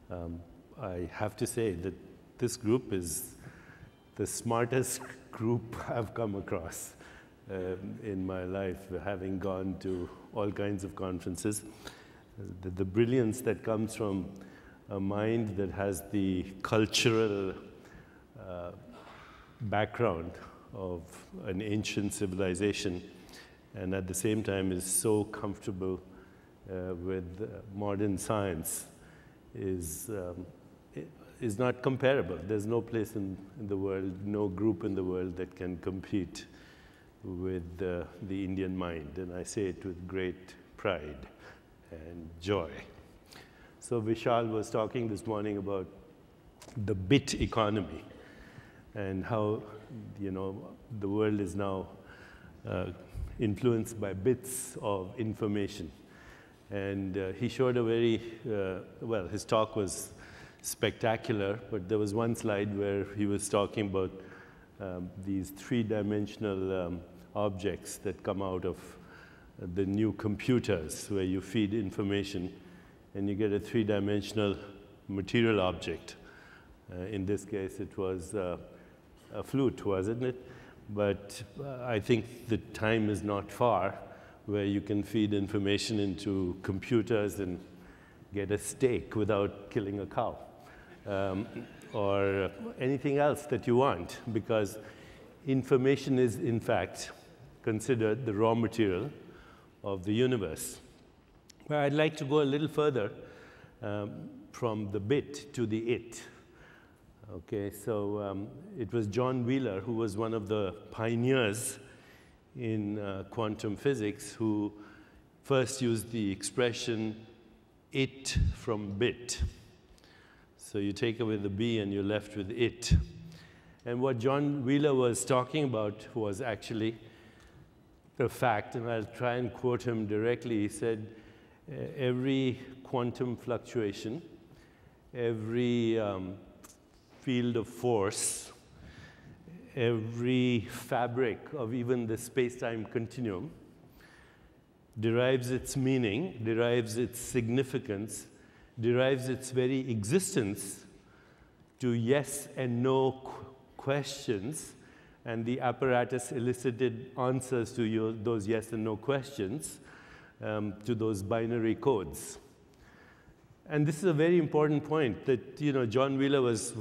I have to say that this group is the smartest group I've come across in my life, having gone to all kinds of conferences. The brilliance that comes from a mind that has the cultural background of an ancient civilization, and at the same time is so comfortable with modern science is not comparable. There's no place in the world, no group in the world that can compete with the Indian mind, and I say it with great pride and joy. So Vishal was talking this morning about the bit economy and how, you know, the world is now influenced by bits of information. And he showed a very, well, his talk was spectacular, but there was one slide where he was talking about these three-dimensional objects that come out of the new computers, where you feed information and you get a three-dimensional material object. In this case, it was a flute, wasn't it? But I think the time is not far where you can feed information into computers and get a steak without killing a cow, or anything else that you want, because information is, in fact, considered the raw material of the universe. But I'd like to go a little further from the bit to the it. Okay, so it was John Wheeler, who was one of the pioneers in quantum physics, who first used the expression it from bit. So you take away the B and you're left with it. And what John Wheeler was talking about was actually the fact, and I'll try and quote him directly. He said, every quantum fluctuation, every field of force, every fabric of even the space-time continuum derives its meaning, derives its significance, derives its very existence to yes and no questions, and the apparatus elicited answers to those yes and no questions, to those binary codes. And this is a very important point that, you know, John Wheeler was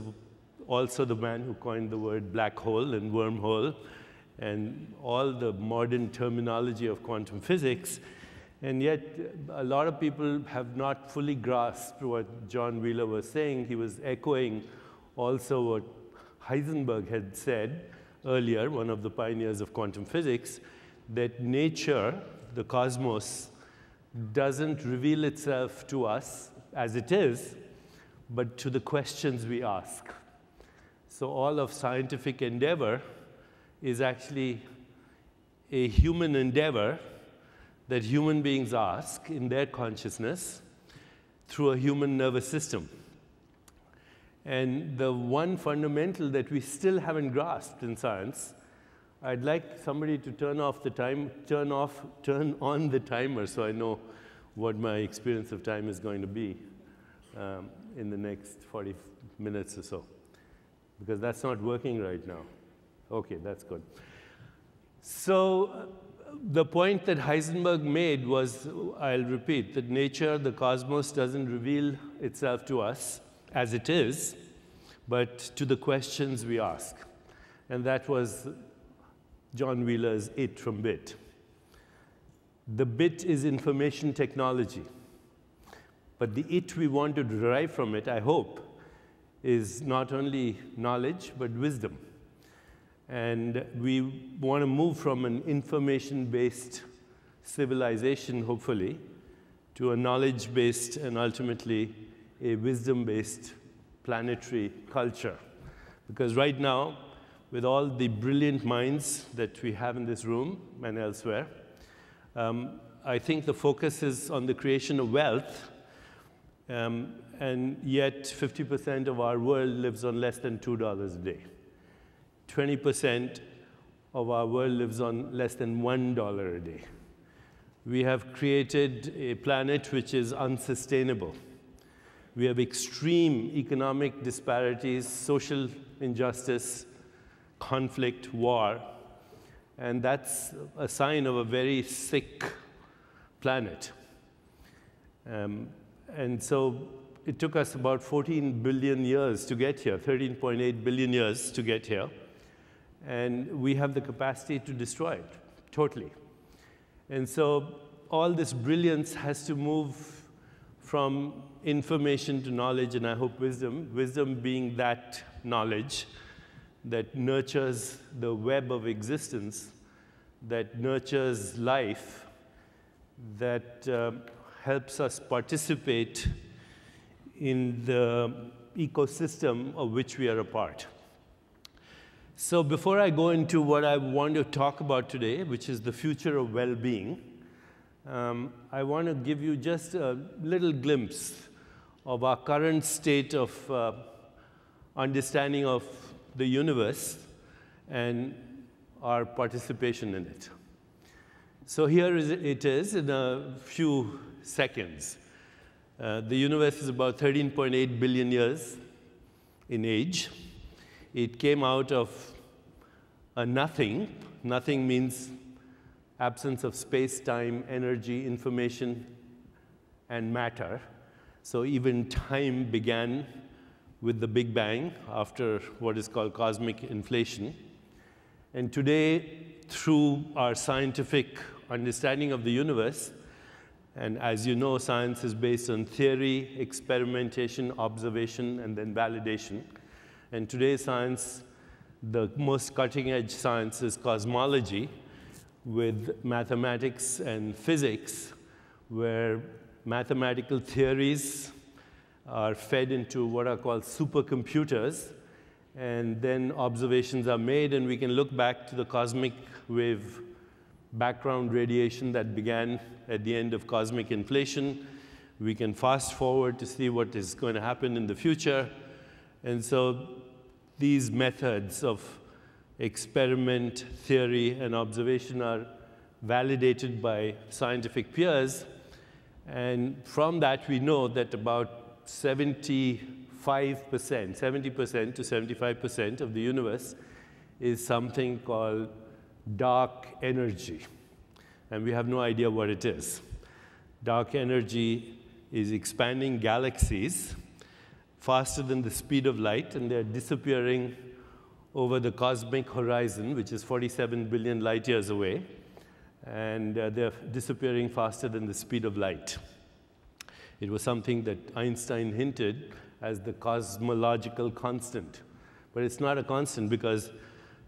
also the man who coined the word black hole and wormhole and all the modern terminology of quantum physics. And yet, a lot of people have not fully grasped what John Wheeler was saying. He was echoing also what Heisenberg had said earlier, one of the pioneers of quantum physics, that nature, the cosmos, doesn't reveal itself to us as it is, but to the questions we ask. So all of scientific endeavor is actually a human endeavor that human beings ask in their consciousness through a human nervous system. And the one fundamental that we still haven't grasped in science, I'd like somebody to turn on the timer so I know what my experience of time is going to be in the next 40 minutes or so. Because that's not working right now. Okay, that's good. So the point that Heisenberg made was, I'll repeat, that nature, the cosmos, doesn't reveal itself to us as it is, but to the questions we ask. And that was John Wheeler's it from bit. The bit is information technology. But the it we want to derive from it, I hope, is not only knowledge, but wisdom. And we want to move from an information-based civilization, hopefully, to a knowledge-based and ultimately a wisdom-based planetary culture. Because right now, with all the brilliant minds that we have in this room and elsewhere, I think the focus is on the creation of wealth, and yet 50% of our world lives on less than $2 a day. 20% of our world lives on less than $1 a day. We have created a planet which is unsustainable. We have extreme economic disparities, social injustice, conflict, war, and that's a sign of a very sick planet. And so it took us about 14 billion years to get here, 13.8 billion years to get here, and we have the capacity to destroy it, totally. And so all this brilliance has to move from information to knowledge, and I hope wisdom, wisdom being that knowledge that nurtures the web of existence, that nurtures life, that helps us participate in the ecosystem of which we are a part. So before I go into what I want to talk about today, which is the future of well-being, I want to give you just a little glimpse of our current state of understanding of the universe and our participation in it. So here it is in a few seconds. The universe is about 13.8 billion years in age. It came out of a nothing. Nothing means absence of space, time, energy, information, and matter. So even time began with the Big Bang after what is called cosmic inflation. And today, through our scientific understanding of the universe, and as you know, science is based on theory, experimentation, observation, and then validation. And today's science, the most cutting-edge science is cosmology, with mathematics and physics, where mathematical theories are fed into what are called supercomputers, and then observations are made, and we can look back to the cosmic wave background radiation that began at the end of cosmic inflation. We can fast forward to see what is going to happen in the future. And so these methods of experiment, theory, and observation are validated by scientific peers. And from that, we know that about 70% to 75% of the universe is something called dark energy. And we have no idea what it is. Dark energy is expanding galaxies faster than the speed of light, and they're disappearing over the cosmic horizon, which is 47 billion light years away. And they're disappearing faster than the speed of light. It was something that Einstein hinted as the cosmological constant. But it's not a constant because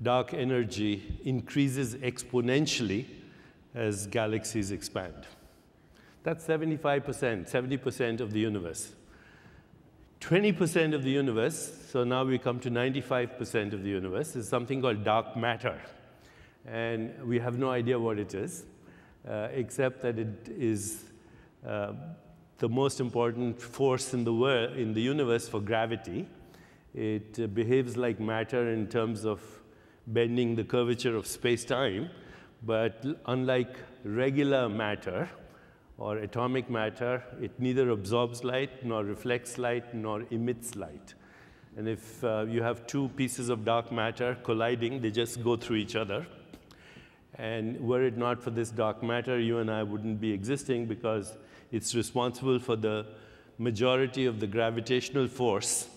dark energy increases exponentially as galaxies expand. That's 70% of the universe. 20% of the universe, so now we come to 95% of the universe, is something called dark matter. And we have no idea what it is, except that it is the most important force in the universe for gravity. It behaves like matter in terms of bending the curvature of space-time, but unlike regular matter or atomic matter, it neither absorbs light, nor reflects light, nor emits light. And if you have two pieces of dark matter colliding, they just go through each other. And were it not for this dark matter, you and I wouldn't be existing, because it's responsible for the majority of the gravitational force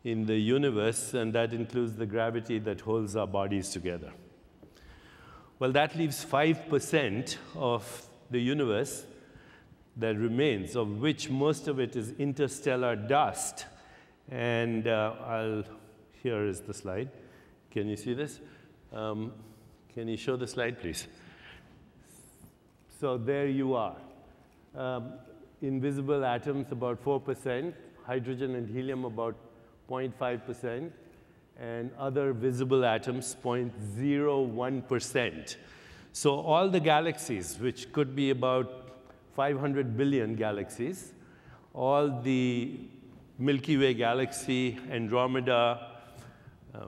in the universe, and that includes the gravity that holds our bodies together. Well, that leaves 5% of the universe that remains, of which most of it is interstellar dust. And here is the slide. Can you see this? Can you show the slide, please? So there you are. Invisible atoms, about 4%, hydrogen and helium, about 0.5%, and other visible atoms, 0.01%. So all the galaxies, which could be about 500 billion galaxies, all the Milky Way galaxy, Andromeda,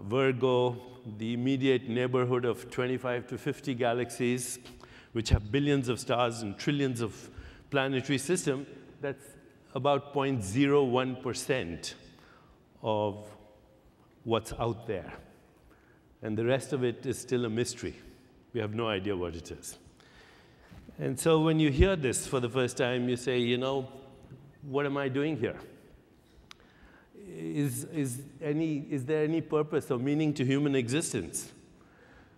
Virgo, the immediate neighborhood of 25 to 50 galaxies, which have billions of stars and trillions of planetary systems, that's about 0.01% of what's out there. And the rest of it is still a mystery. We have no idea what it is. And so when you hear this for the first time, you say, you know, what am I doing here? Is there any purpose or meaning to human existence?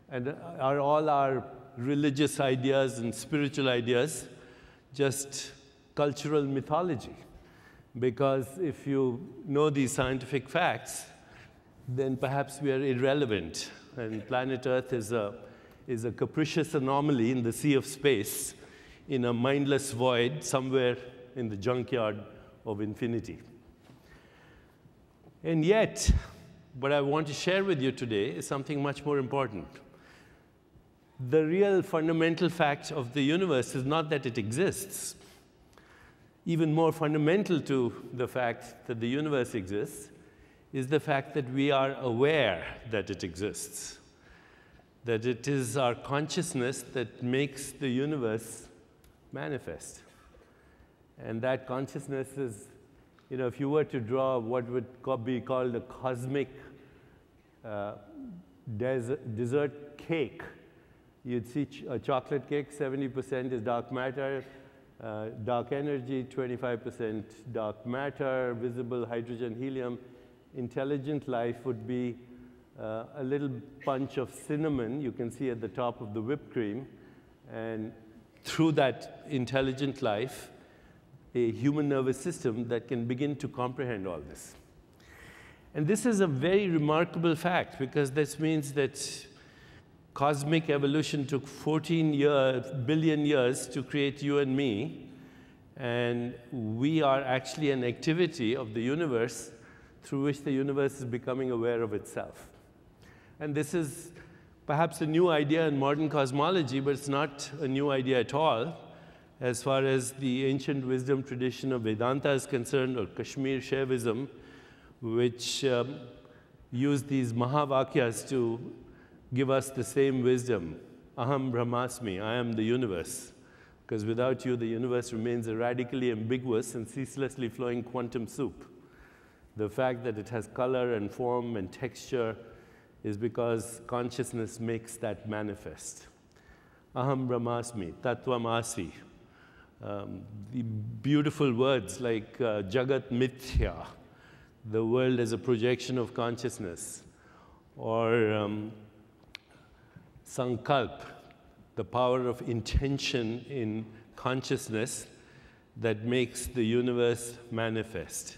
And are all our religious ideas and spiritual ideas just cultural mythology? Because if you know these scientific facts, then perhaps we are irrelevant. And planet Earth is a capricious anomaly in the sea of space, in a mindless void somewhere in the junkyard of infinity. And yet, what I want to share with you today is something much more important. The real fundamental fact of the universe is not that it exists. Even more fundamental to the fact that the universe exists is the fact that we are aware that it exists. That it is our consciousness that makes the universe manifest. And that consciousness is, you know, if you were to draw what would be called a cosmic dessert cake, you'd see a chocolate cake, 70% is dark matter, dark energy, 25% dark matter, visible hydrogen, helium. Intelligent life would be a little bunch of cinnamon you can see at the top of the whipped cream, and through that intelligent life, a human nervous system that can begin to comprehend all this. And this is a very remarkable fact, because this means that cosmic evolution took 14 billion years to create you and me, and we are actually an activity of the universe through which the universe is becoming aware of itself. And this is perhaps a new idea in modern cosmology, but it's not a new idea at all. As far as the ancient wisdom tradition of Vedanta is concerned, or Kashmir Shaivism, which use these Mahavakyas to give us the same wisdom. Aham Brahmasmi, I am the universe. Because without you, the universe remains a radically ambiguous and ceaselessly flowing quantum soup. The fact that it has color and form and texture is because consciousness makes that manifest. Aham Brahmasmi, Tattvamasi. The beautiful words like Jagat Mithya, the world as a projection of consciousness, or Sankalp, the power of intention in consciousness that makes the universe manifest.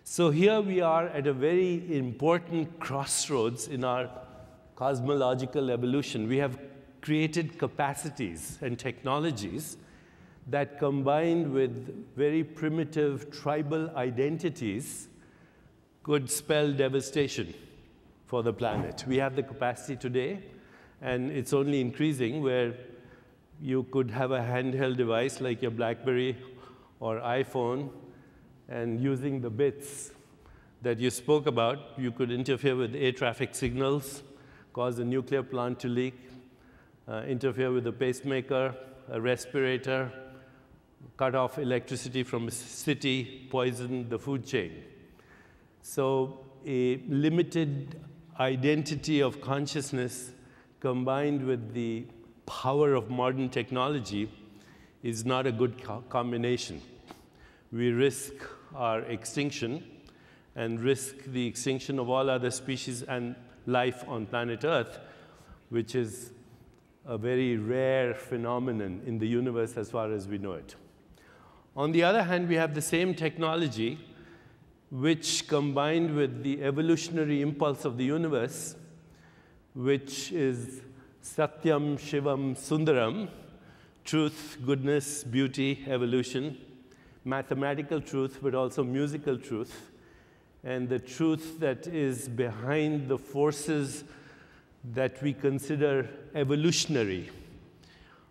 So here we are at a very important crossroads in our cosmological evolution. We have created capacities and technologies that, combined with very primitive tribal identities, could spell devastation for the planet. We have the capacity today, and it's only increasing, where you could have a handheld device like your BlackBerry or iPhone, and using the bits that you spoke about, you could interfere with air traffic signals, cause a nuclear plant to leak, interfere with a pacemaker, a respirator, cut off electricity from a city, poison the food chain. So a limited identity of consciousness combined with the power of modern technology is not a good combination. We risk our extinction and risk the extinction of all other species and life on planet Earth, which is a very rare phenomenon in the universe as far as we know it. On the other hand, we have the same technology, which, combined with the evolutionary impulse of the universe, which is Satyam, Shivam, Sundaram, truth, goodness, beauty, evolution, mathematical truth, but also musical truth, and the truth that is behind the forces that we consider evolutionary,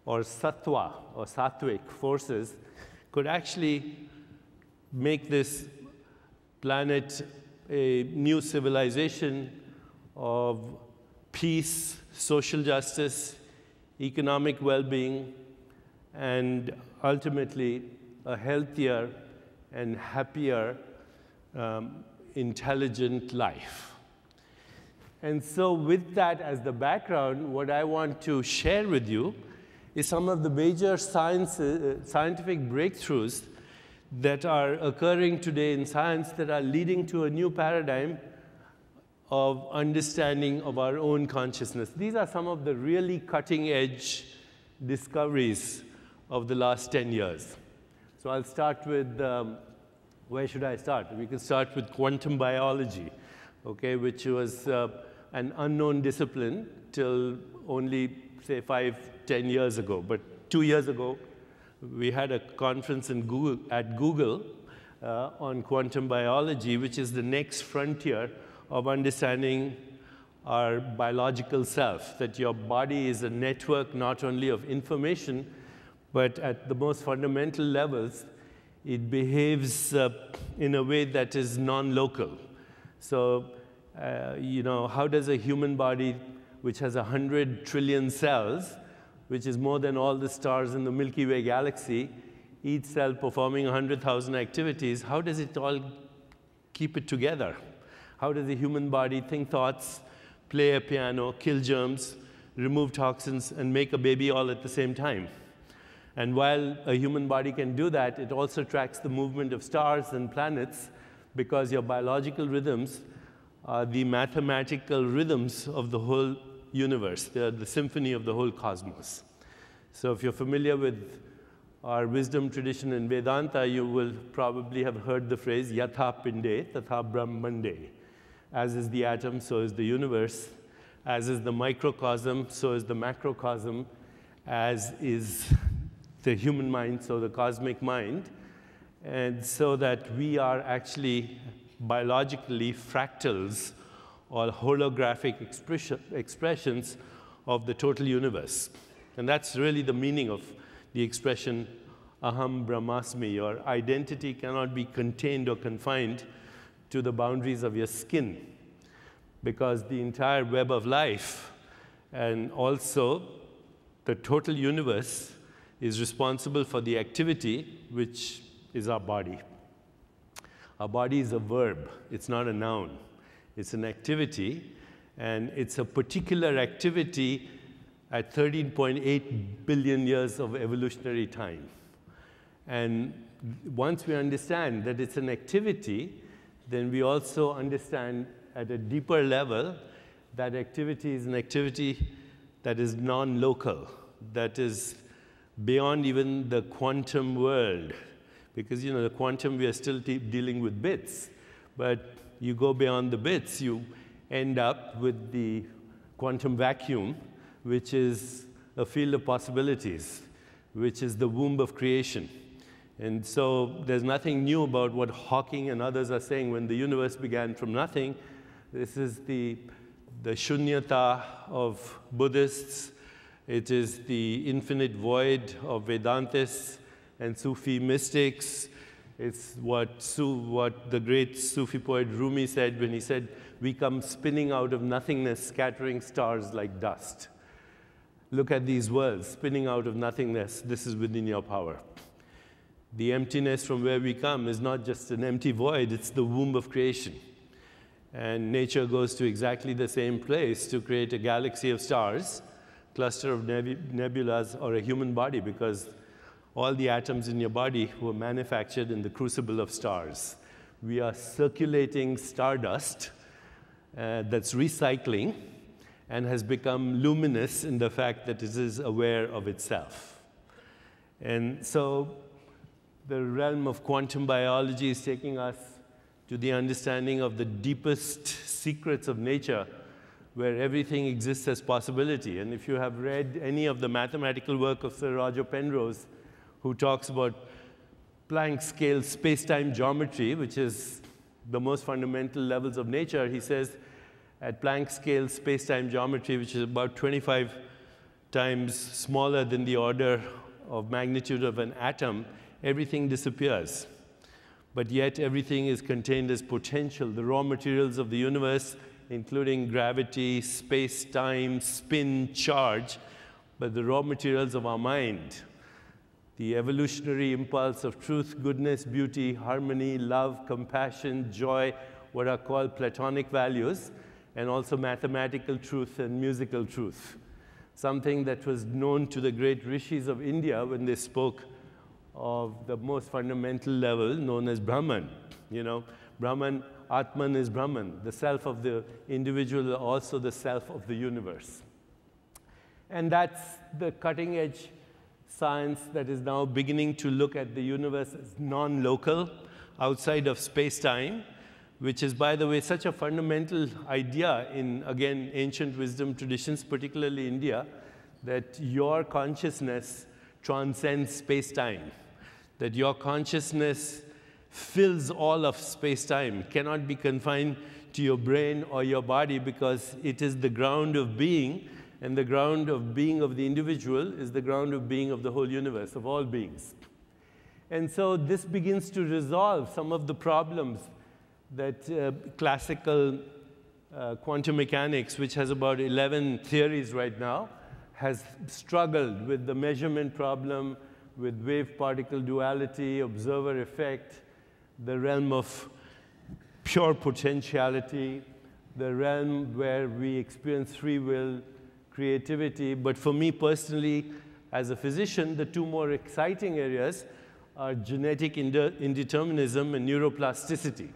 or sattva, or sattvic forces, could actually make this planet a new civilization of peace, social justice, economic well-being, and ultimately a healthier and happier, intelligent life. And so with that as the background, what I want to share with you is some of the major scientific breakthroughs that are occurring today in science that are leading to a new paradigm of understanding of our own consciousness. These are some of the really cutting-edge discoveries of the last 10 years. So I'll start with, where should I start? We can start with quantum biology, okay, which was an unknown discipline till only, say, 5-10 years ago. But 2 years ago, we had a conference at Google on quantum biology, which is the next frontier of understanding our biological self, that your body is a network not only of information, but at the most fundamental levels, it behaves in a way that is non-local. So, you know, how does a human body, which has 100 trillion cells, which is more than all the stars in the Milky Way galaxy, each cell performing 100,000 activities, how does it all keep it together? How does the human body think thoughts, play a piano, kill germs, remove toxins, and make a baby all at the same time? And while a human body can do that, it also tracks the movement of stars and planets, because your biological rhythms are the mathematical rhythms of the whole universe. They are the symphony of the whole cosmos. So if you're familiar with our wisdom tradition in Vedanta, you will probably have heard the phrase yatha pinde tatha brahmande. As is the atom, so is the universe. As is the microcosm, so is the macrocosm. As is the human mind, so the cosmic mind. And so that we are actually biologically fractals or holographic expressions of the total universe. And that's really the meaning of the expression aham brahmasmi. Your identity cannot be contained or confined to the boundaries of your skin, because the entire web of life and also the total universe is responsible for the activity, which is our body. Our body is a verb. It's not a noun. It's an activity, and it's a particular activity at 13.8 billion years of evolutionary time. And once we understand that it's an activity, then we also understand at a deeper level that activity is an activity that is non-local, that is beyond even the quantum world. Because, you know, the quantum, we are still dealing with bits. But you go beyond the bits, you end up with the quantum vacuum, which is a field of possibilities, which is the womb of creation. And so there's nothing new about what Hawking and others are saying when the universe began from nothing. This is the shunyata of Buddhists. It is the infinite void of Vedantists and Sufi mystics. It's what the great Sufi poet Rumi said when he said, "We come spinning out of nothingness, scattering stars like dust." Look at these worlds, spinning out of nothingness. This is within your power. The emptiness from where we come is not just an empty void, it's the womb of creation. And nature goes to exactly the same place to create a galaxy of stars, cluster of nebulas, or a human body, because all the atoms in your body were manufactured in the crucible of stars. We are circulating stardust that's recycling and has become luminous in the fact that it is aware of itself. And so the realm of quantum biology is taking us to the understanding of the deepest secrets of nature, where everything exists as possibility. And if you have read any of the mathematical work of Sir Roger Penrose, who talks about Planck scale space-time geometry, which is the most fundamental levels of nature, he says at Planck scale space-time geometry, which is about 25 times smaller than the order of magnitude of an atom, everything disappears. But yet everything is contained as potential, the raw materials of the universe, including gravity, space-time, spin, charge, but the raw materials of our mind, the evolutionary impulse of truth, goodness, beauty, harmony, love, compassion, joy, what are called Platonic values, and also mathematical truth and musical truth. Something that was known to the great rishis of India when they spoke of the most fundamental level known as Brahman. You know, Brahman, Atman is Brahman. The self of the individual is also the self of the universe. And that's the cutting edge science that is now beginning to look at the universe as non-local, outside of space-time, which is, by the way, such a fundamental idea in, again, ancient wisdom traditions, particularly India, that your consciousness transcends space-time, that your consciousness fills all of space-time, cannot be confined to your brain or your body because it is the ground of being, and the ground of being of the individual is the ground of being of the whole universe, of all beings. And so this begins to resolve some of the problems that classical quantum mechanics, which has about 11 theories right now, has struggled with the measurement problem, with wave-particle duality, observer effect, the realm of pure potentiality, the realm where we experience free will, creativity. But for me personally, as a physician, the two more exciting areas are genetic indeterminism and neuroplasticity.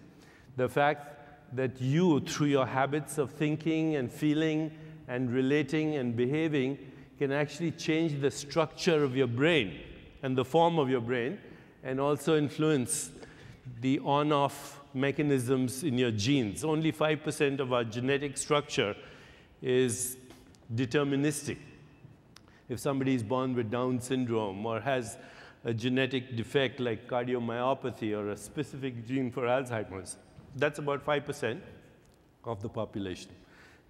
The fact that you, through your habits of thinking and feeling and relating and behaving, can actually change the structure of your brain and the form of your brain, and also influence the on-off mechanisms in your genes. Only 5% of our genetic structure is deterministic. If somebody is born with Down syndrome or has a genetic defect like cardiomyopathy or a specific gene for Alzheimer's, that's about 5% of the population.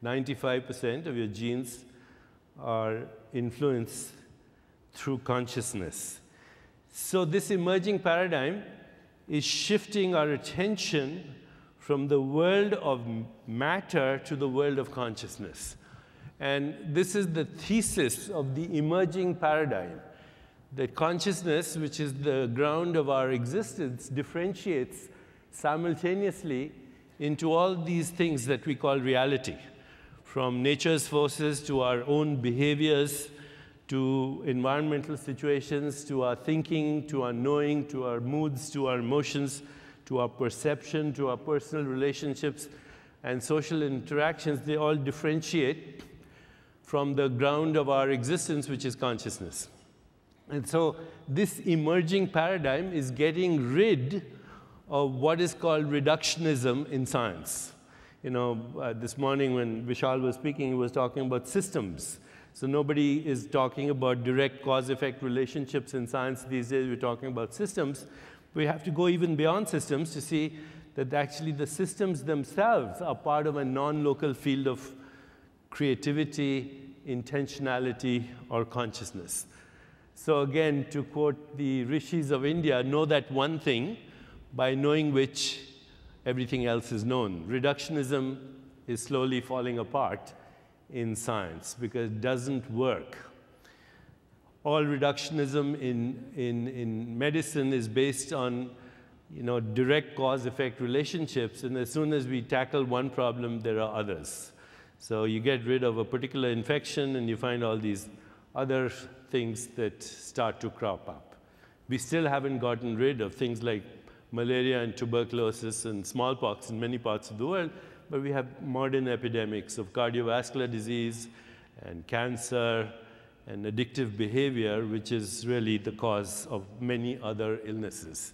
95% of your genes are influenced through consciousness. So this emerging paradigm is shifting our attention from the world of matter to the world of consciousness. And this is the thesis of the emerging paradigm, that consciousness, which is the ground of our existence, differentiates simultaneously into all these things that we call reality, from nature's forces to our own behaviors, to environmental situations, to our thinking, to our knowing, to our moods, to our emotions, to our perception, to our personal relationships and social interactions. They all differentiate from the ground of our existence, which is consciousness. And so this emerging paradigm is getting rid of what is called reductionism in science. You know, this morning when Vishal was speaking, he was talking about systems. So nobody is talking about direct cause-effect relationships in science these days. We're talking about systems. We have to go even beyond systems to see that actually the systems themselves are part of a non-local field of creativity, intentionality, or consciousness. So again, to quote the rishis of India, know that one thing by knowing which everything else is known. Reductionism is slowly falling apart in science because it doesn't work. All reductionism in medicine is based on, you know, direct cause-effect relationships, and as soon as we tackle one problem, there are others. So you get rid of a particular infection, and you find all these other things that start to crop up. We still haven't gotten rid of things like malaria and tuberculosis and smallpox in many parts of the world, but we have modern epidemics of cardiovascular disease and cancer and addictive behavior, which is really the cause of many other illnesses.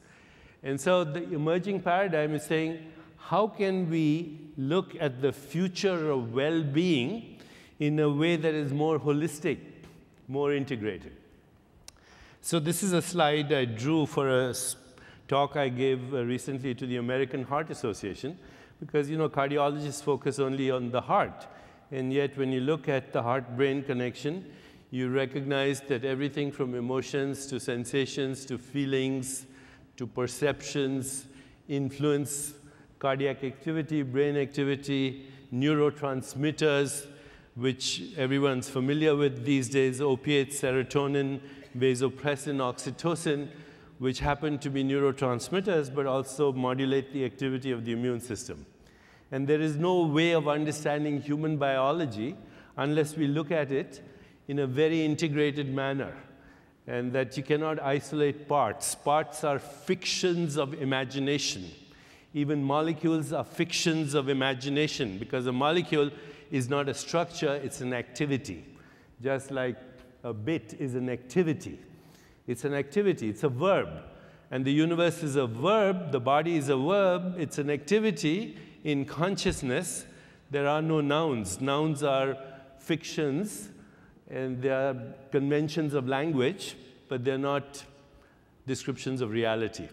And so the emerging paradigm is saying, how can we look at the future of well-being in a way that is more holistic, more integrated? So this is a slide I drew for a talk I gave recently to the American Heart Association, because, you know, cardiologists focus only on the heart. And yet, when you look at the heart-brain connection, you recognize that everything from emotions to sensations to feelings to perceptions influence cardiac activity, brain activity, neurotransmitters, which everyone's familiar with these days, opiates, serotonin, vasopressin, oxytocin, which happen to be neurotransmitters, but also modulate the activity of the immune system. And there is no way of understanding human biology unless we look at it in a very integrated manner, and that you cannot isolate parts. Parts are fictions of imagination. Even molecules are fictions of imagination, because a molecule is not a structure, it's an activity. Just like a bit is an activity. It's an activity, it's a verb. And the universe is a verb, the body is a verb, it's an activity. In consciousness, there are no nouns. Nouns are fictions, and they are conventions of language, but they're not descriptions of reality.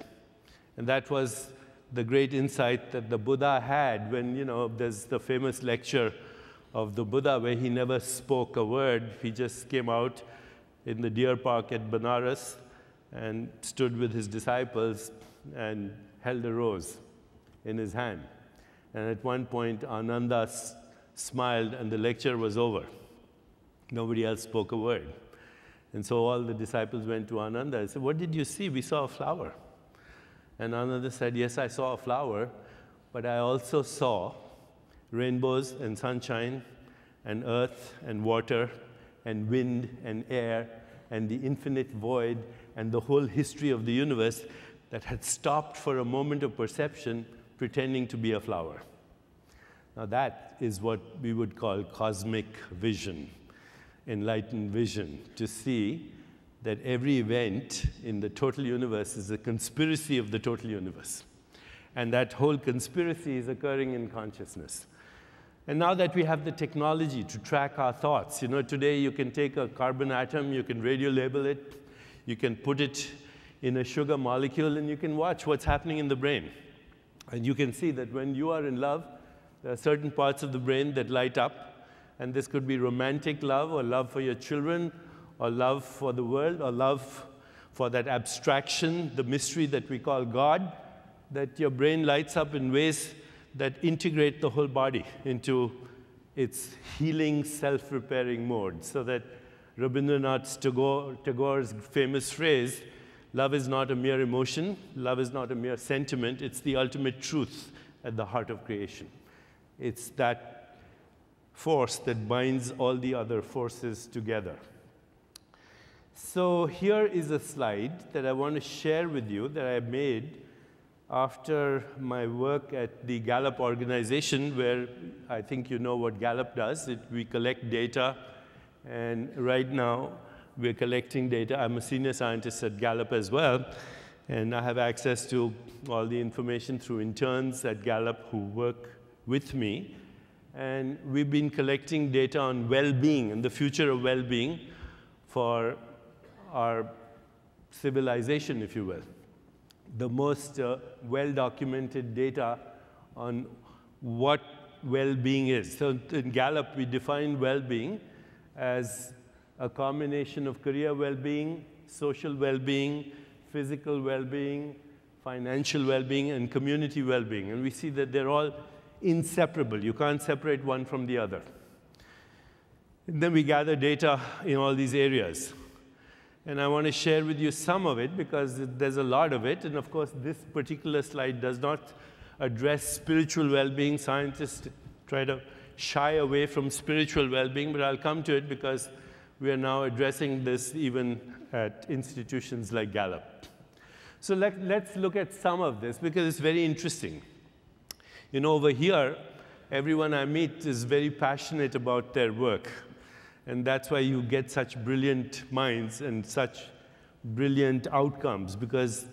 And that was the great insight that the Buddha had when, there's the famous lecture of the Buddha where he never spoke a word. He just came out in the deer park at Benares and stood with his disciples and held a rose in his hand. And at one point, Ananda smiled and the lecture was over. Nobody else spoke a word. And so all the disciples went to Ananda and said, "What did you see? We saw a flower." And Ananda said, "Yes, I saw a flower, but I also saw rainbows and sunshine and earth and water and wind and air and the infinite void and the whole history of the universe that had stopped for a moment of perception pretending to be a flower." Now that is what we would call cosmic vision, enlightened vision, to see that every event in the total universe is a conspiracy of the total universe. And that whole conspiracy is occurring in consciousness. And now that we have the technology to track our thoughts, today you can take a carbon atom, you can radio label it, you can put it in a sugar molecule, and you can watch what's happening in the brain. And you can see that when you are in love, there are certain parts of the brain that light up, and this could be romantic love, or love for your children, or love for the world, or love for that abstraction, the mystery that we call God, that your brain lights up in ways that integrate the whole body into its healing, self-repairing mode. So that Rabindranath Tagore's famous phrase, "Love is not a mere emotion, love is not a mere sentiment, it's the ultimate truth at the heart of creation." It's that force that binds all the other forces together. So here is a slide that I want to share with you that I made after my work at the Gallup organization, where I think you know what Gallup does. We collect data, and right now we're collecting data. I'm a senior scientist at Gallup as well, and I have access to all the information through interns at Gallup who work with me. And we've been collecting data on well-being and the future of well-being for our civilization, if you will. The most well-documented data on what well-being is. So in Gallup, we define well-being as a combination of career well-being, social well-being, physical well-being, financial well-being, and community well-being. And we see that they're all inseparable. You can't separate one from the other. And then we gather data in all these areas. And I want to share with you some of it because there's a lot of it. And of course, this particular slide does not address spiritual well-being. Scientists try to shy away from spiritual well-being, but I'll come to it because we are now addressing this even at institutions like Gallup. So let's look at some of this because it's very interesting. Over here, everyone I meet is very passionate about their work. And that's why you get such brilliant minds and such brilliant outcomes, because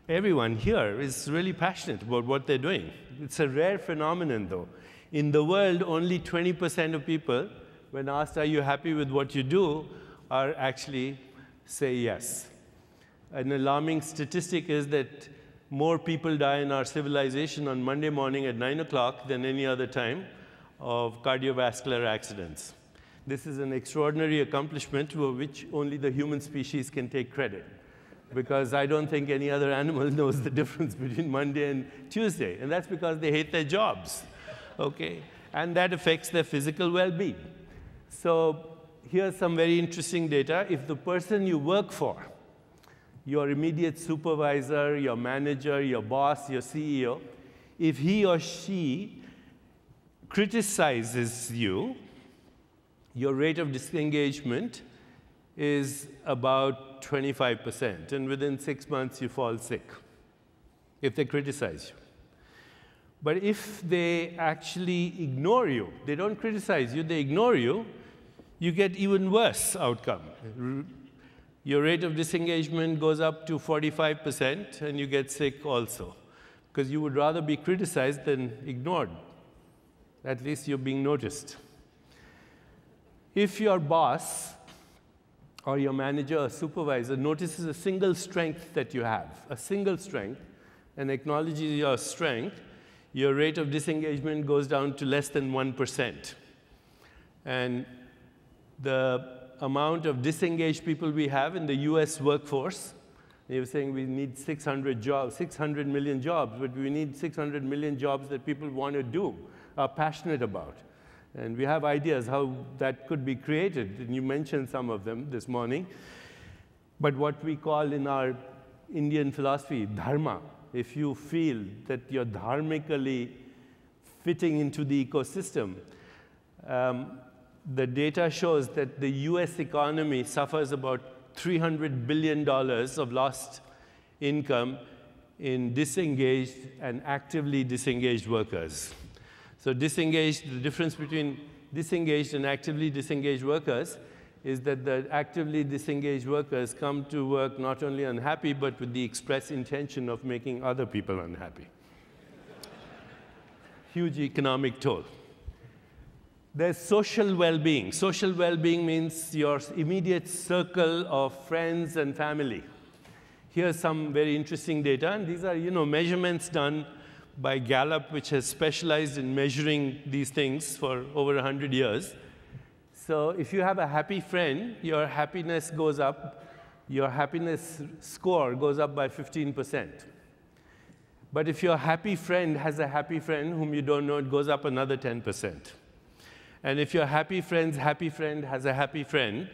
everyone here is really passionate about what they're doing. It's a rare phenomenon, though. In the world, only 20% of people, when asked, "Are you happy with what you do?" are actually say yes. An alarming statistic is that more people die in our civilization on Monday morning at 9 o'clock than any other time of cardiovascular accidents. This is an extraordinary accomplishment for which only the human species can take credit, because I don't think any other animal knows the difference between Monday and Tuesday, and that's because they hate their jobs, okay? And that affects their physical well-being. So here's some very interesting data. If the person you work for, your immediate supervisor, your manager, your boss, your CEO, if he or she criticizes you, your rate of disengagement is about 25%. And within 6 months, you fall sick if they criticize you. But if they actually ignore you, they don't criticize you, they ignore you, you get even worse outcome. Your rate of disengagement goes up to 45%, and you get sick also, because you would rather be criticized than ignored. At least you're being noticed. If your boss or your manager or supervisor notices a single strength that you have, a single strength, and acknowledges your strength, your rate of disengagement goes down to less than 1%. And the amount of disengaged people we have in the US workforce, they were saying we need 600 jobs, 600 million jobs, but we need 600 million jobs that people want to do, are passionate about. And we have ideas how that could be created, and you mentioned some of them this morning. But what we call in our Indian philosophy, dharma, if you feel that you're dharmically fitting into the ecosystem, the data shows that the US economy suffers about $300 billion of lost income in disengaged and actively disengaged workers. So disengaged, the difference between disengaged and actively disengaged workers is that the actively disengaged workers come to work not only unhappy, but with the express intention of making other people unhappy. Huge economic toll. There's social well-being. Social well-being means your immediate circle of friends and family. Here's some very interesting data, and these are, measurements done by Gallup, which has specialized in measuring these things for over 100 years. So if you have a happy friend, your happiness goes up, your happiness score goes up by 15%. But if your happy friend has a happy friend whom you don't know, it goes up another 10%. And if your happy friend's happy friend has a happy friend,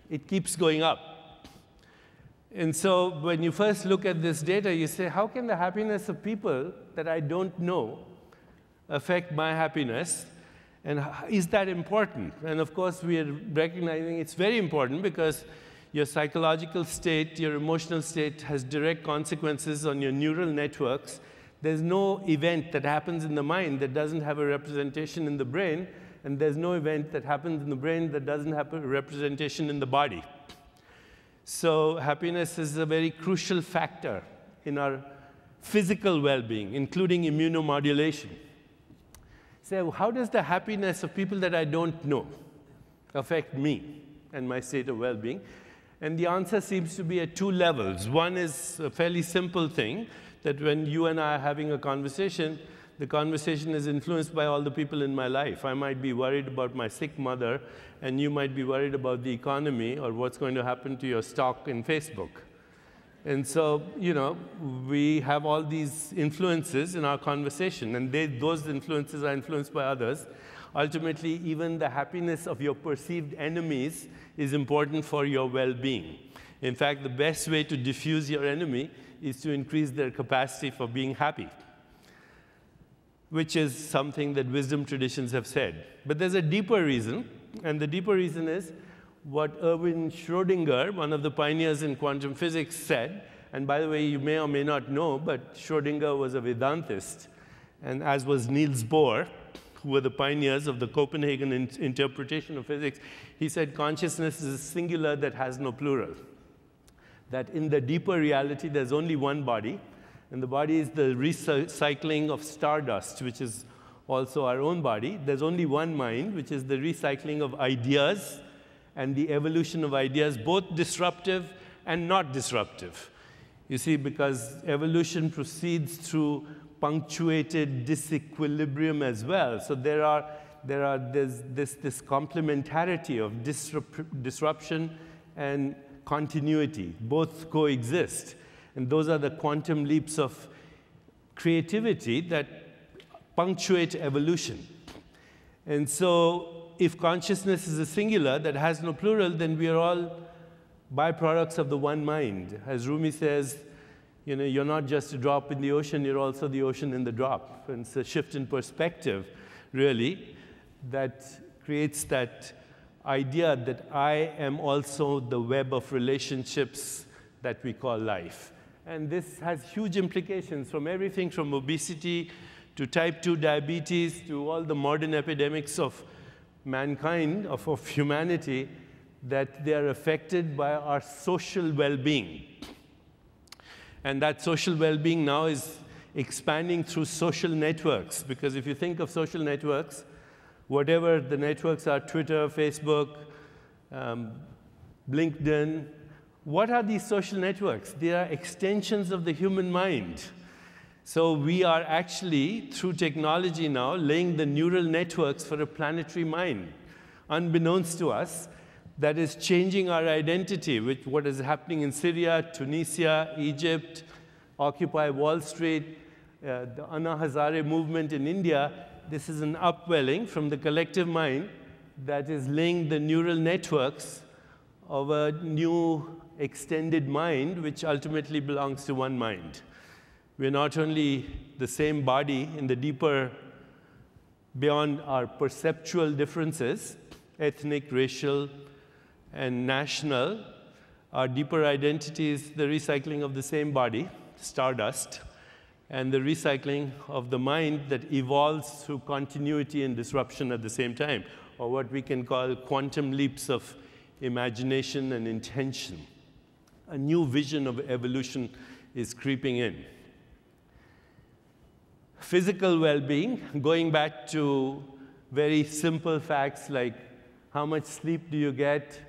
it keeps going up. And so when you first look at this data, you say, how can the happiness of people that I don't know affect my happiness? And is that important? And of course, we are recognizing it's very important because your psychological state, your emotional state has direct consequences on your neural networks. There's no event that happens in the mind that doesn't have a representation in the brain, and there's no event that happens in the brain that doesn't have a representation in the body. So happiness is a very crucial factor in our physical well-being, including immunomodulation. So how does the happiness of people that I don't know affect me and my state of well-being? And the answer seems to be at two levels. One is a fairly simple thing, that when you and I are having a conversation, the conversation is influenced by all the people in my life. I might be worried about my sick mother, and you might be worried about the economy or what's going to happen to your stock in Facebook. And so, we have all these influences in our conversation, and those influences are influenced by others. Ultimately, even the happiness of your perceived enemies is important for your well-being. In fact, the best way to diffuse your enemy is to increase their capacity for being happy, which is something that wisdom traditions have said. But there's a deeper reason, and the deeper reason is what Erwin Schrödinger, one of the pioneers in quantum physics, said. And by the way, you may or may not know, but Schrödinger was a Vedantist, and as was Niels Bohr, who were the pioneers of the Copenhagen interpretation of physics. He said consciousness is a singular that has no plural. That in the deeper reality, there's only one body, and the body is the recycling of stardust, which is also our own body. There's only one mind, which is the recycling of ideas and the evolution of ideas, both disruptive and not disruptive. You see, because evolution proceeds through punctuated disequilibrium as well. So there's this complementarity of disruption and continuity. Both coexist. And those are the quantum leaps of creativity that punctuate evolution. And so if consciousness is a singular that has no plural, then we are all byproducts of the one mind. As Rumi says, you know, you're not just a drop in the ocean, you're also the ocean in the drop. And it's a shift in perspective, really, that creates that idea that I am also the web of relationships that we call life. And this has huge implications from everything from obesity to type 2 diabetes to all the modern epidemics of mankind, of humanity, that they are affected by our social well-being. And that social well-being now is expanding through social networks, because if you think of social networks, whatever the networks are, Twitter, Facebook, LinkedIn, what are these social networks? They are extensions of the human mind. So we are actually, through technology now, laying the neural networks for a planetary mind, unbeknownst to us, that is changing our identity with what is happening in Syria, Tunisia, Egypt, Occupy Wall Street, the Anna Hazare movement in India. This is an upwelling from the collective mind that is laying the neural networks of a new extended mind, which ultimately belongs to one mind. We're not only the same body in the deeper, beyond our perceptual differences, ethnic, racial, and national, our deeper identity is the recycling of the same body, stardust, and the recycling of the mind that evolves through continuity and disruption at the same time, or what we can call quantum leaps of imagination and intention. A new vision of evolution is creeping in. Physical well-being, going back to very simple facts like how much sleep do you get?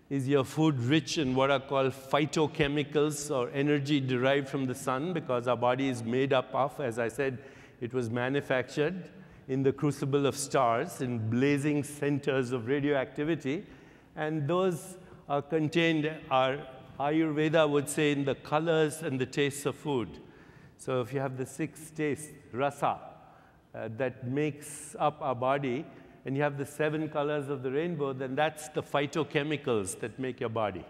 Is your food rich in what are called phytochemicals or energy derived from the sun? Because our body is made up of, as I said, it was manufactured in the crucible of stars, in blazing centers of radioactivity. And those are contained, our Ayurveda would say, in the colors and the tastes of food. So if you have the 6 tastes, rasa, that makes up our body, and you have the 7 colors of the rainbow, then that's the phytochemicals that make your body.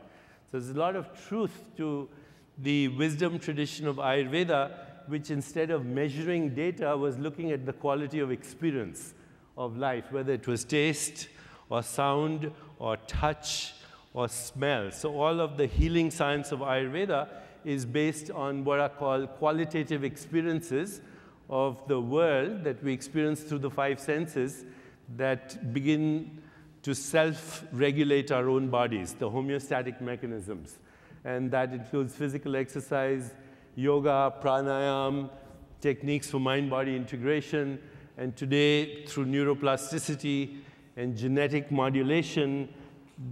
So there's a lot of truth to the wisdom tradition of Ayurveda, which instead of measuring data was looking at the quality of experience of life, whether it was taste or sound or touch or smell. So all of the healing science of Ayurveda is based on what are called qualitative experiences of the world that we experience through the 5 senses, that begin to self-regulate our own bodies, the homeostatic mechanisms. And that includes physical exercise, yoga, pranayama, techniques for mind-body integration, and today, through neuroplasticity and genetic modulation,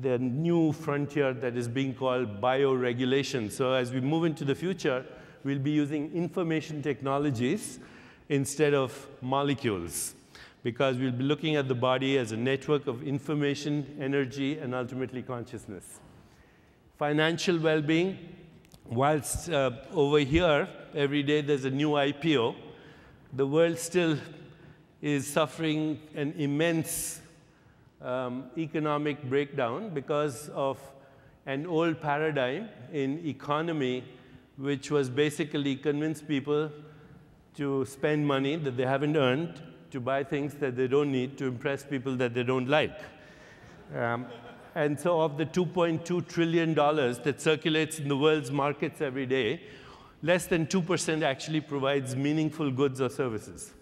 the new frontier that is being called bioregulation. So as we move into the future, we'll be using information technologies instead of molecules, because we'll be looking at the body as a network of information, energy, and ultimately consciousness. Financial well-being, whilst over here, every day there's a new IPO, the world still is suffering an immense economic breakdown because of an old paradigm in economy, which was basically convince people to spend money that they haven't earned, to buy things that they don't need, to impress people that they don't like. And so of the $2.2 trillion that circulates in the world's markets every day, less than 2% actually provides meaningful goods or services.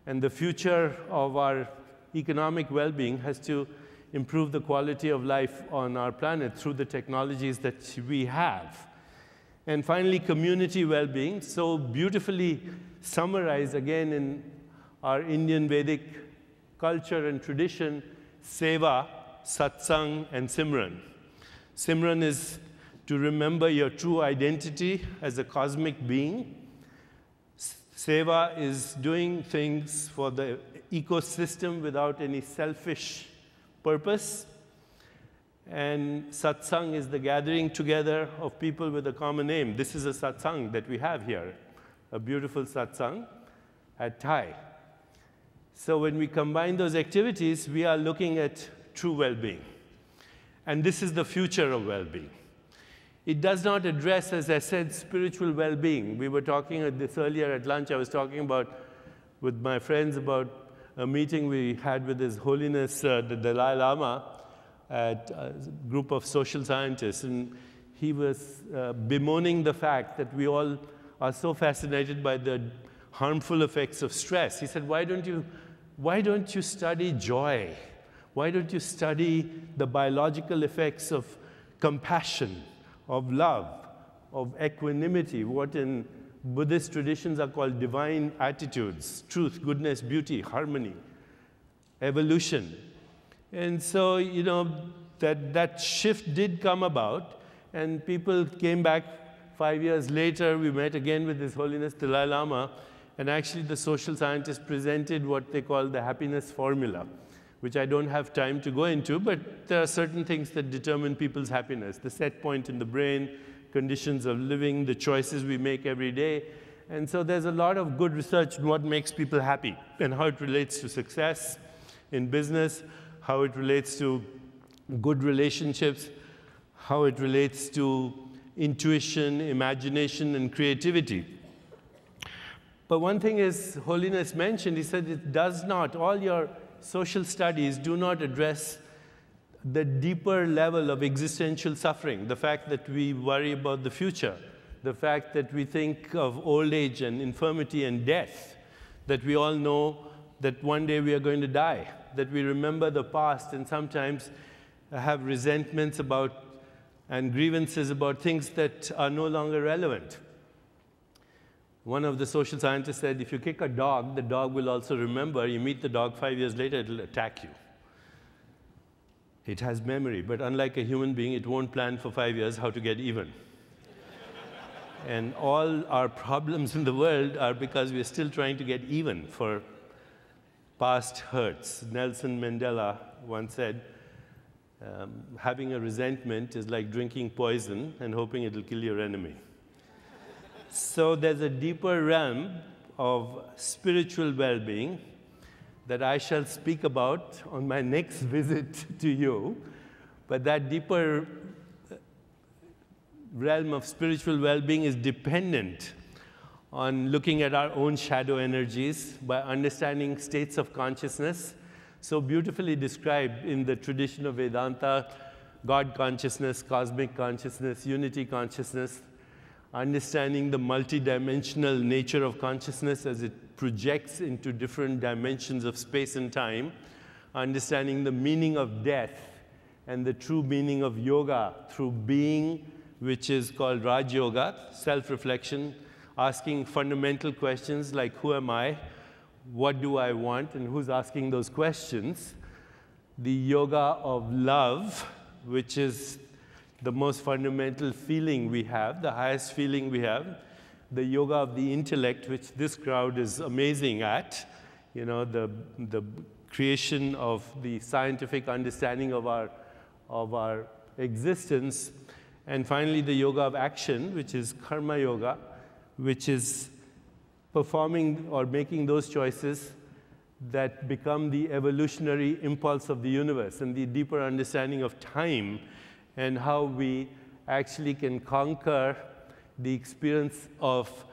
And the future of our economic well-being has to improve the quality of life on our planet through the technologies that we have. And finally, community well-being, so beautifully summarized again in our Indian Vedic culture and tradition, seva, satsang, and simran. Simran is to remember your true identity as a cosmic being. Seva is doing things for the ecosystem without any selfish purpose. And satsang is the gathering together of people with a common aim. This is a satsang that we have here, a beautiful satsang at TiE. So when we combine those activities, we are looking at true well-being. And this is the future of well-being. It does not address, as I said, spiritual well-being. We were talking at this earlier at lunch. I was talking about, with my friends, about a meeting we had with His Holiness the Dalai Lama at a group of social scientists. And he was bemoaning the fact that we all are so fascinated by the harmful effects of stress. He said, why don't you study joy? Why don't you study the biological effects of compassion, of love, of equanimity, what in Buddhist traditions are called divine attitudes, truth, goodness, beauty, harmony, evolution. And so, you know, that shift did come about, and people came back 5 years later. We met again with His Holiness Dalai Lama, and actually the social scientists presented what they call the happiness formula, which I don't have time to go into, but there are certain things that determine people's happiness: the set point in the brain, conditions of living, the choices we make every day. And so there's a lot of good research on what makes people happy and how it relates to success in business, how it relates to good relationships, how it relates to intuition, imagination, and creativity. But one thing His Holiness mentioned, he said it does not, all your social studies do not address the deeper level of existential suffering, the fact that we worry about the future, the fact that we think of old age and infirmity and death, that we all know that one day we are going to die, that we remember the past and sometimes have resentments about and grievances about things that are no longer relevant. One of the social scientists said, if you kick a dog, the dog will also remember. You meet the dog 5 years later, it will attack you. It has memory, but unlike a human being, it won't plan for 5 years how to get even. And all our problems in the world are because we're still trying to get even for past hurts. Nelson Mandela once said, having a resentment is like drinking poison and hoping it'll kill your enemy. So there's a deeper realm of spiritual well-being that I shall speak about on my next visit to you. But that deeper realm of spiritual well-being is dependent on looking at our own shadow energies, by understanding states of consciousness, so beautifully described in the tradition of Vedanta: God consciousness, cosmic consciousness, unity consciousness, understanding the multidimensional nature of consciousness as it projects into different dimensions of space and time, understanding the meaning of death and the true meaning of yoga through being, which is called Raj Yoga, self-reflection, asking fundamental questions like, who am I? What do I want? And who's asking those questions? The yoga of love, which is the most fundamental feeling we have, the highest feeling we have. The yoga of the intellect, which this crowd is amazing at, you know, the creation of the scientific understanding of our existence. And finally, the yoga of action, which is karma yoga, which is performing or making those choices that become the evolutionary impulse of the universe, and the deeper understanding of time and how we actually can conquer the experience of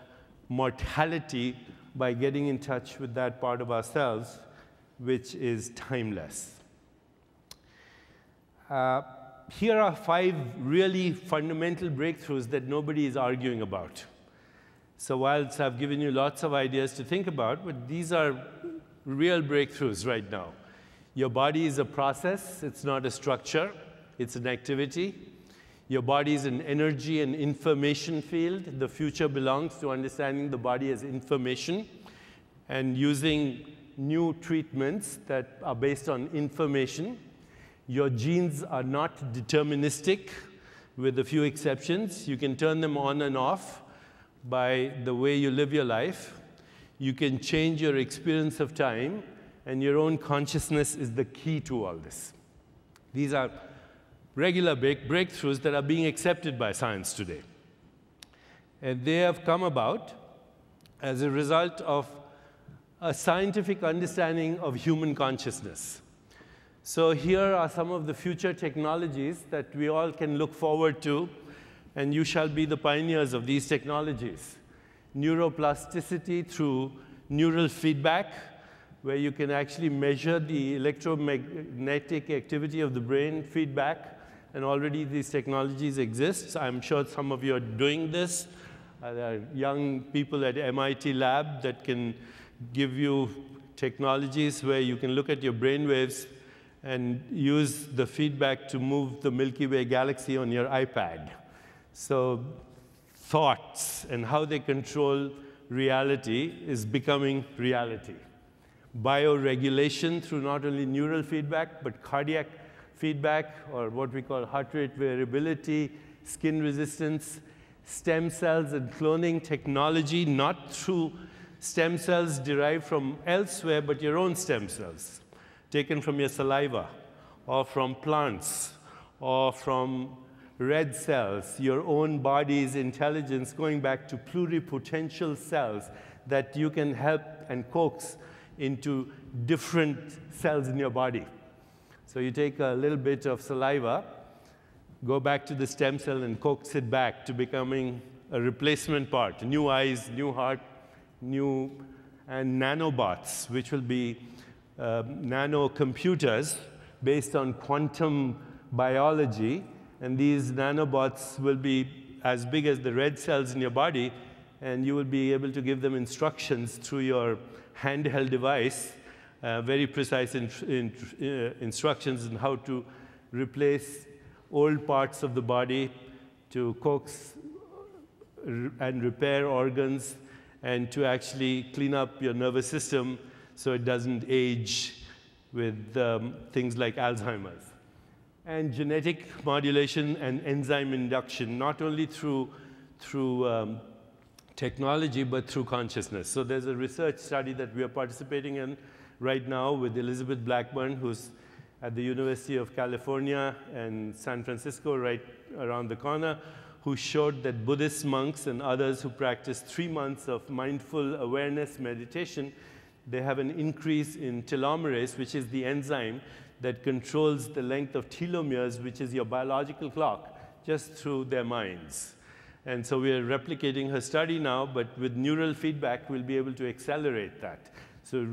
mortality by getting in touch with that part of ourselves which is timeless. Here are 5 really fundamental breakthroughs that nobody is arguing about. So whilst I've given you lots of ideas to think about, but these are real breakthroughs right now. Your body is a process, it's not a structure, it's an activity. Your body is an energy and information field. The future belongs to understanding the body as information and using new treatments that are based on information. Your genes are not deterministic, with a few exceptions. You can turn them on and off by the way you live your life. You can change your experience of time, and your own consciousness is the key to all this. These are regular breakthroughs that are being accepted by science today. And they have come about as a result of a scientific understanding of human consciousness. So here are some of the future technologies that we all can look forward to, and you shall be the pioneers of these technologies. Neuroplasticity through neural feedback, where you can actually measure the electromagnetic activity of the brain feedback, and already these technologies exist. I'm sure some of you are doing this. There are young people at MIT lab that can give you technologies where you can look at your brain waves and use the feedback to move the Milky Way galaxy on your iPad. So thoughts and how they control reality is becoming reality. Bioregulation through not only neural feedback, but cardiac feedback, or what we call heart rate variability, skin resistance, stem cells and cloning technology, not through stem cells derived from elsewhere, but your own stem cells, taken from your saliva, or from plants, or from red cells, your own body's intelligence going back to pluripotential cells that you can help and coax into different cells in your body. So you take a little bit of saliva, go back to the stem cell and coax it back to becoming a replacement part, new eyes, new heart, new and nanobots, which will be nanocomputers based on quantum biology. And these nanobots will be as big as the red cells in your body, and you will be able to give them instructions through your handheld device, very precise instructions on how to replace old parts of the body, to coax and repair organs, and to actually clean up your nervous system so it doesn't age with things like Alzheimer's. And genetic modulation and enzyme induction, not only through technology, but through consciousness. So there's a research study that we are participating in right now with Elizabeth Blackburn, who's at the University of California and San Francisco, right around the corner, who showed that Buddhist monks and others who practice 3 months of mindful awareness meditation, they have an increase in telomerase, which is the enzyme that controls the length of telomeres, which is your biological clock, just through their minds. And so we are replicating her study now, but with neural feedback, we'll be able to accelerate that. So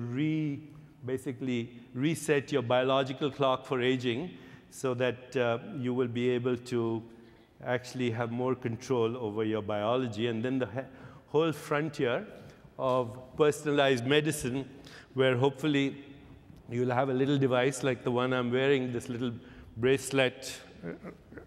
basically reset your biological clock for aging so that you will be able to actually have more control over your biology. And then the whole frontier of personalized medicine, where hopefully you'll have a little device like the one I'm wearing, this little bracelet.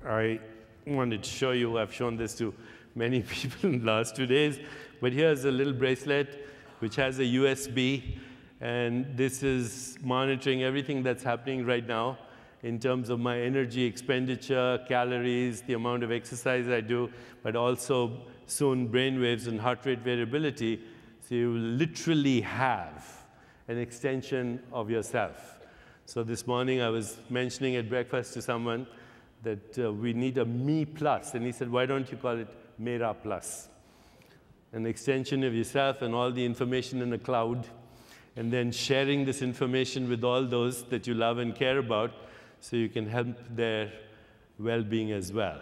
I wanted to show you. I've shown this to many people in the last 2 days. But here's a little bracelet which has a USB. And this is monitoring everything that's happening right now in terms of my energy expenditure, calories, the amount of exercise I do, but also soon brain waves and heart rate variability. So you literally have an extension of yourself. So this morning I was mentioning at breakfast to someone that we need a me plus. And he said, why don't you call it Mera plus? An extension of yourself and all the information in the cloud, and then sharing this information with all those that you love and care about so you can help their well-being as well.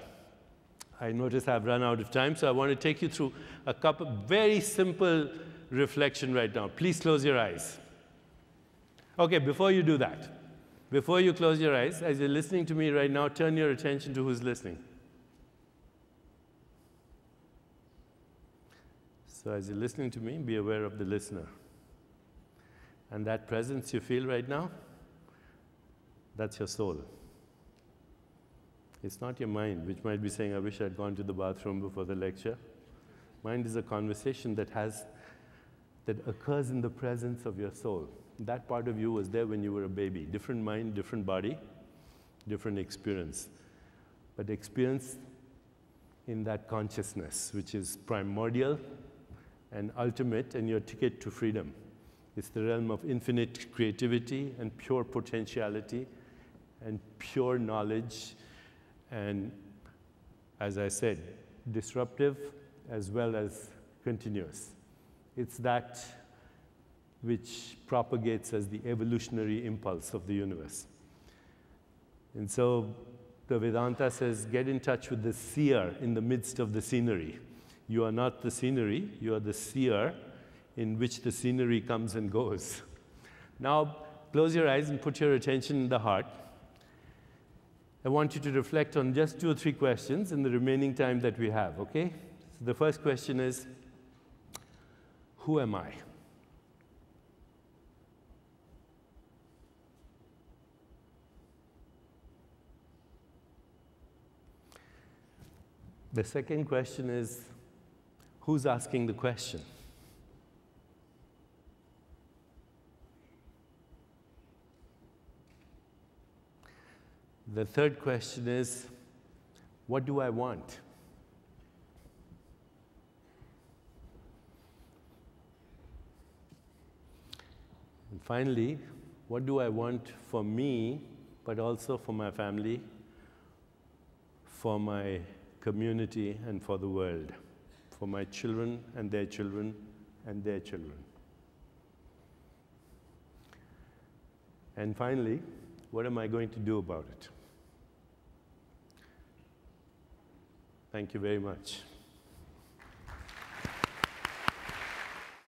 I notice I've run out of time, so I want to take you through a couple very simple reflection right now. Please close your eyes. Okay, before you do that, before you close your eyes, as you're listening to me right now, turn your attention to who's listening. So as you're listening to me, be aware of the listener. And that presence you feel right now, that's your soul. It's not your mind, which might be saying, I wish I'd gone to the bathroom before the lecture. Mind is a conversation that occurs in the presence of your soul. That part of you was there when you were a baby. Different mind, different body, different experience. But experience in that consciousness, which is primordial and ultimate, and your ticket to freedom. It's the realm of infinite creativity and pure potentiality and pure knowledge and, as I said, disruptive as well as continuous. It's that which propagates as the evolutionary impulse of the universe. And so the Vedanta says, get in touch with the seer in the midst of the scenery. You are not the scenery, you are the seer in which the scenery comes and goes. Now, close your eyes and put your attention in the heart. I want you to reflect on just 2 or 3 questions in the remaining time that we have, okay? So the first question is, who am I? The second question is, who's asking the question? The third question is, what do I want? And finally, what do I want for me, but also for my family, for my community, and for the world, for my children and their children and their children. And finally, what am I going to do about it? Thank you very much.